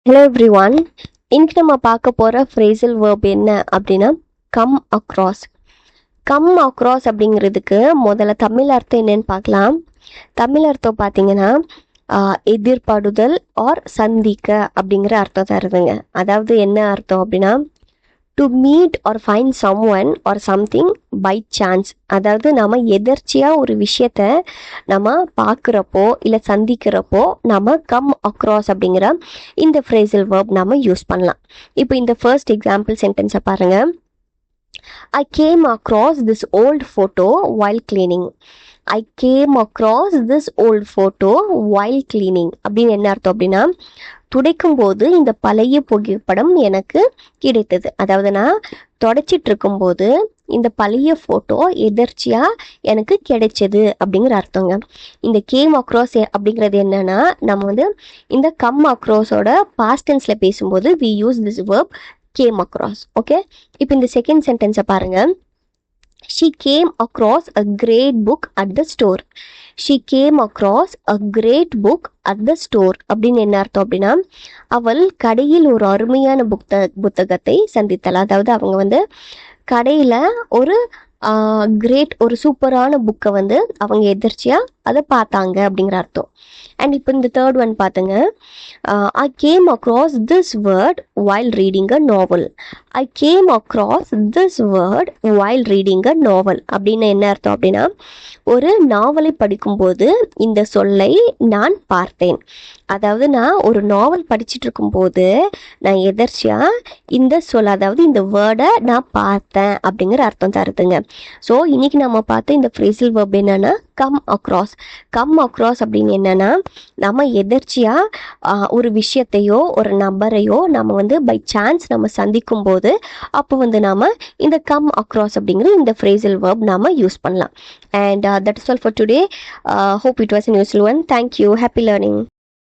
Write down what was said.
Hello every one. இன்னைக்கு நம்ம பார்க்க போகிற ஃப்ரேசல் வேர்ப் என்ன அப்படின்னா கம் அக்ராஸ். கம் அக்ராஸ் அப்படிங்கிறதுக்கு முதல்ல தமிழ் அர்த்தம் என்னன்னு பார்க்கலாம். தமிழ் அர்த்தம் பார்த்தீங்கன்னா எதிர்படுதல் ஆர் சந்திக்க அப்படிங்கிற அர்த்தம் தருதுங்க. அதாவது என்ன அர்த்தம் அப்படின்னா to meet or find someone or something by chance. அதாவது நம்ம எதர்ச்சியாக ஒரு விஷயத்த நம்ம பார்க்குறப்போ இல்லை சந்திக்கிறப்போ நம்ம கம் அக்ராஸ் அப்படிங்கிற இந்த ஃப்ரேசல் வேர்ப் நம்ம யூஸ் பண்ணலாம். இப்போ இந்த ஃபர்ஸ்ட் எக்ஸாம்பிள் சென்டென்ஸை பாருங்கள். I came across this old photo while cleaning. I came across this old photo while cleaning அப்படின்னு என்ன அர்த்தம் அப்படின்னா துடைக்கும் போது இந்த பழைய புகைப்படம் எனக்கு கிடைத்தது. அதாவது நான் தொடச்சிட்டு இருக்கும்போது இந்த பழைய ஃபோட்டோ எதர்ச்சியா எனக்கு கிடைச்சது அப்படிங்கிற அர்த்தங்க. இந்த கேம் அக்ராஸ் அப்படிங்கிறது என்னன்னா நம்ம வந்து இந்த கம் அக்ராஸோட பாஸ்ட் டென்ஸ்ல பேசும்போது we use this verb came across. Okay, இப்போ இந்த செகண்ட் சென்டென்ஸை பாருங்க. She came across a great book at the store. She came across a great book at the store அப்படின்னு என்ன அர்த்தம் அப்படின்னா அவள் கடையில் ஒரு அருமையான புத்தகத்தை சந்தித்தாள். அதாவது அவங்க வந்து கடையில் ஒரு கிரேட் ஒரு சூப்பரான புக்கை வந்து அவங்க எதிர்ச்சியாக அதை பார்த்தாங்க அப்படிங்கிற அர்த்தம். அண்ட் இப்போ இந்த தேர்ட் ஒன் பார்த்துங்க. I came across this word while reading a novel. I came across this word while reading a novel அப்படின்னு என்ன அர்த்தம் அப்படின்னா ஒரு நாவலை படிக்கும்போது இந்த சொல்லை நான் பார்த்தேன். அதாவது நான் ஒரு நாவல் படிச்சுட்டு இருக்கும்போது நான் எதர்ச்சியாக இந்த சொல் அதாவது இந்த வேர்டை நான் பார்த்தேன் அப்படிங்கிற அர்த்தம் தருதுங்க. ஸோ இன்னைக்கு நம்ம பார்த்த இந்த ஃப்ரேசல் வேர்ப் என்னன்னா கம் அக்ராஸ். கம் அக்ராஸ் அப்படின்னு என்னன்னா நம்ம எதர்ச்சியாக ஒரு விஷயத்தையோ ஒரு நபரையோ நம்ம வந்து பை சான்ஸ் நம்ம சந்திக்கும் போது அப்போ வந்து நாம இந்த கம் அக்ராஸ் அப்படிங்கிற இந்த ஃப்ரேசல் வேர்ப் நாம யூஸ் பண்ணலாம். And that is all for today. Hope it was a useful one. Thank you. Happy learning.